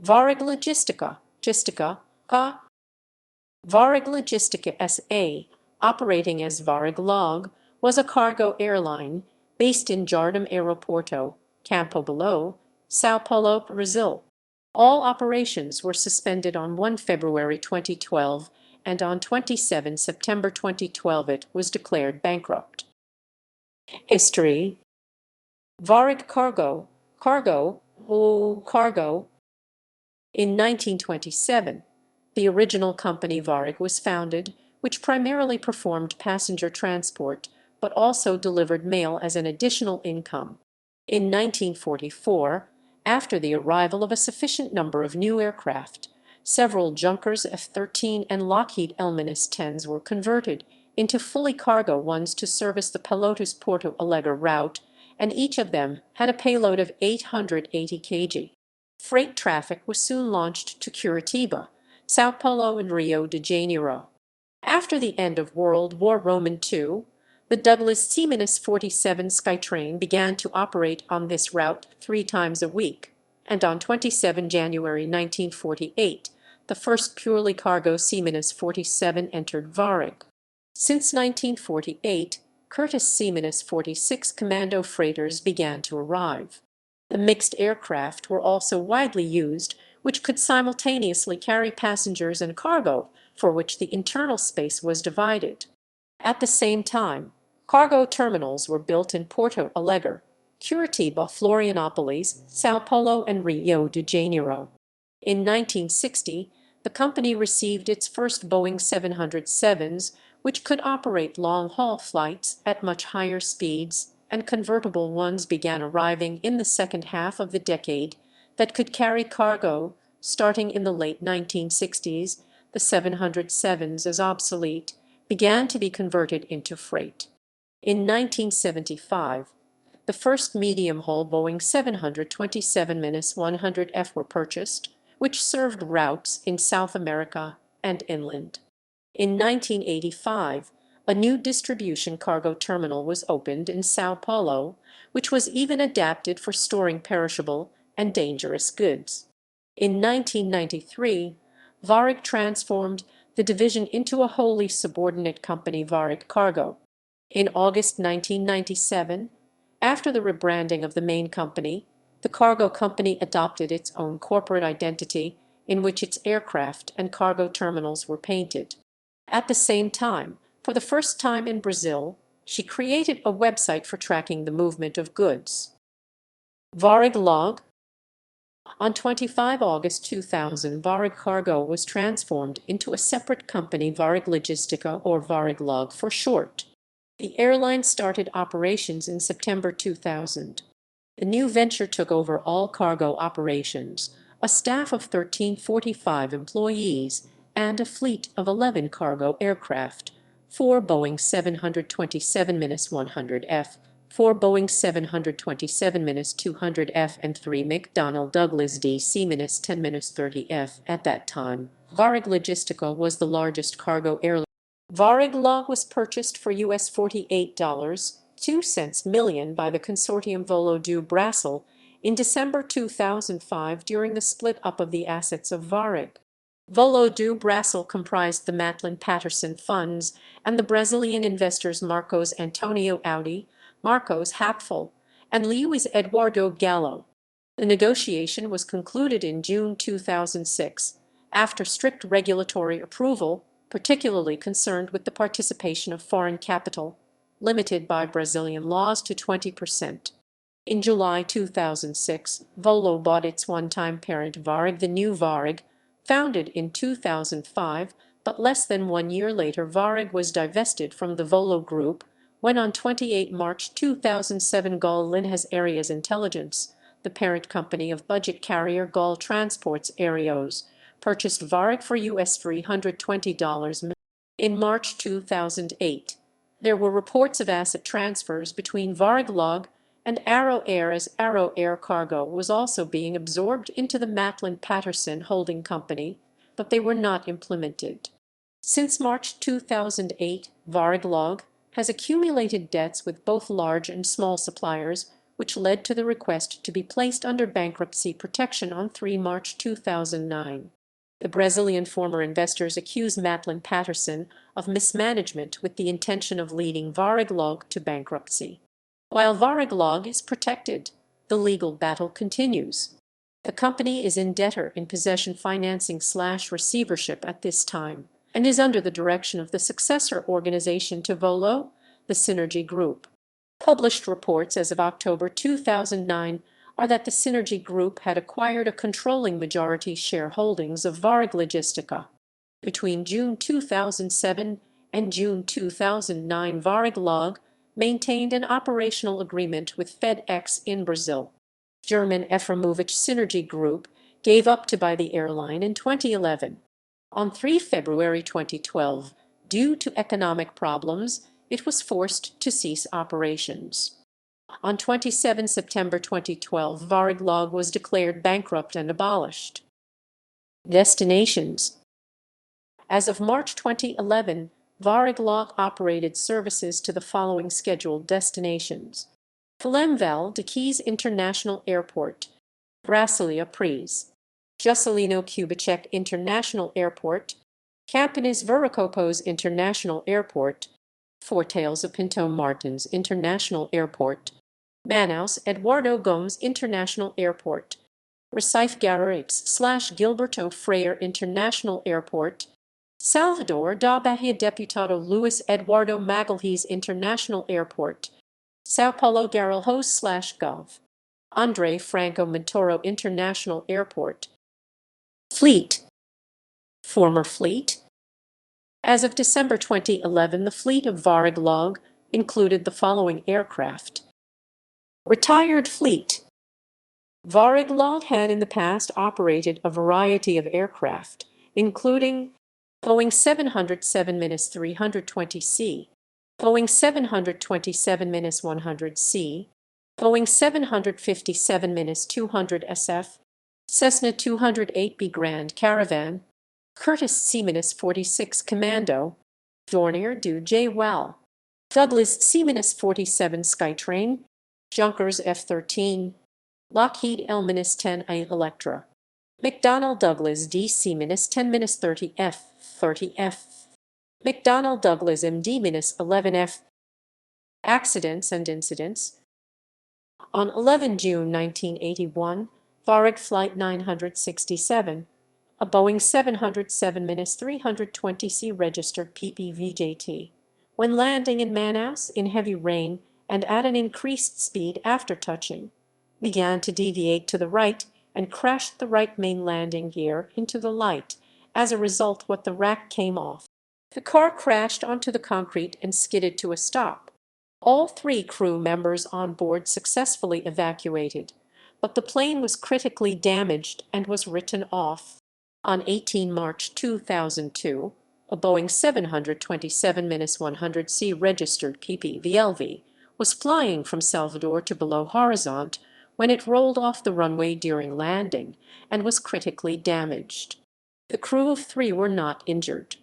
Varig Logística A. Varig Logística S.A., operating as VarigLog, was a cargo airline based in Jardim Aeroporto, Campo Belo, São Paulo, Brazil. All operations were suspended on 1 February 2012, and on 27 September 2012 it was declared bankrupt. History. Varig Cargo. In 1927, the original company Varig was founded, which primarily performed passenger transport, but also delivered mail as an additional income. In 1944, after the arrival of a sufficient number of new aircraft, several Junkers F-13 and Lockheed L-10s were converted into fully cargo ones to service the Pelotas-Porto Alegre route, and each of them had a payload of 880 kg. Freight traffic was soon launched to Curitiba, São Paulo and Rio de Janeiro. After the end of World War II, the Douglas C-47 Skytrain began to operate on this route 3 times a week, and on 27 January 1948, the first purely cargo C-47 entered Varig. Since 1948, Curtiss C-46 commando freighters began to arrive. The mixed aircraft were also widely used, which could simultaneously carry passengers and cargo, for which the internal space was divided. At the same time, cargo terminals were built in Porto Alegre, Curitiba, Florianópolis, São Paulo, and Rio de Janeiro. In 1960, the company received its first Boeing 707s, which could operate long-haul flights at much higher speeds, and convertible ones began arriving in the second half of the decade that could carry cargo. Starting in the late 1960s, the 707s, as obsolete, began to be converted into freight. In 1975, the first medium-haul Boeing 727-100F were purchased, which served routes in South America and inland. In 1985, a new distribution cargo terminal was opened in São Paulo, which was even adapted for storing perishable and dangerous goods. In 1993, Varig transformed the division into a wholly subordinate company, Varig Cargo. In August 1997, after the rebranding of the main company, the cargo company adopted its own corporate identity, in which its aircraft and cargo terminals were painted. At the same time, for the first time in Brazil, she created a website for tracking the movement of goods. VarigLog. On 25 August 2000, Varig Cargo was transformed into a separate company, Varig Logística, or VarigLog for short. The airline started operations in September 2000. The new venture took over all cargo operations, a staff of 1,345 employees, and a fleet of 11 cargo aircraft, 4 Boeing 727-100F, 4 Boeing 727-200F, and 3 McDonnell Douglas DC-10-30F. At that time, Varig Logística was the largest cargo airline. VarigLog was purchased for US $48.02 million by the consortium Volo do Brasil in December 2005 during the split-up of the assets of Varig. Volo do Brasil comprised the Matlin Patterson funds and the Brazilian investors Marcos Antonio Audi, Marcos Hapfel, and Luiz Eduardo Gallo. The negotiation was concluded in June 2006, after strict regulatory approval, particularly concerned with the participation of foreign capital, limited by Brazilian laws to 20%. In July 2006, Volo bought its one-time parent Varig, the new Varig, founded in 2005, but less than 1 year later Varig was divested from the Volo Group, when on 28 March 2007 GOL Linhas Aéreas Intelligence, the parent company of budget carrier GOL Transportes Aéreos, purchased Varig for US $320 million. In March 2008, there were reports of asset transfers between VarigLog and Arrow Air, as Arrow Air Cargo was also being absorbed into the Matlin Patterson holding company, but they were not implemented. Since March 2008, VarigLog has accumulated debts with both large and small suppliers, which led to the request to be placed under bankruptcy protection on 3 March 2009. The Brazilian former investors accuse Matlin Patterson of mismanagement with the intention of leading VarigLog to bankruptcy. While VarigLog is protected, the legal battle continues. The company is in debtor-in-possession financing/receivership at this time and is under the direction of the successor organization to Volo, the Synergy Group. Published reports as of October 2009 are that the Synergy Group had acquired a controlling majority shareholdings of Varig Logística. Between June 2007 and June 2009, VarigLog maintained an operational agreement with FedEx in Brazil. German Efremovich Synergy Group gave up to buy the airline in 2011. On 3 February 2012, due to economic problems, it was forced to cease operations. On 27 September 2012, VarigLog was declared bankrupt and abolished. Destinations. As of March 2011, VarigLog operated services to the following scheduled destinations: Flemval de Keys International Airport, Brasilia Pries, Juscelino Kubitschek International Airport, Campinas Viracopos International Airport, Fortaleza Pinto Martins International Airport, Manaus Eduardo Gomes International Airport, Recife Guararapes/Gilberto Freire International Airport, Salvador da Bahia Deputado Luis Eduardo Magalhães International Airport, São Paulo Garelhos/Gov. André Franco Montoro International Airport. Fleet. Former fleet. As of December 2011, the fleet of VarigLog included the following aircraft. Retired fleet. VarigLog had in the past operated a variety of aircraft, including Boeing 707-320C, Boeing 727-100C, Boeing 757-200SF, Cessna 208B Grand Caravan, Curtiss C-46 Commando, Dornier do J-Well, Douglas C-47 Skytrain, Junkers F-13, Lockheed L-10A Electra, McDonnell Douglas DC-10-30F, 30F, McDonnell Douglas MD-11F. Accidents and incidents. On 11 June 1981, Varig Flight 967, a Boeing 707-320C registered PPVJT, when landing in Manaus in heavy rain and at an increased speed after touching, began to deviate to the right and crashed the right main landing gear into the light. As a result, the rack came off. The car crashed onto the concrete and skidded to a stop. All 3 crew members on board successfully evacuated, but the plane was critically damaged and was written off. On 18 March 2002, a Boeing 727-100C registered PPVLV was flying from Salvador to Belo Horizonte when it rolled off the runway during landing and was critically damaged. The crew of 3 were not injured.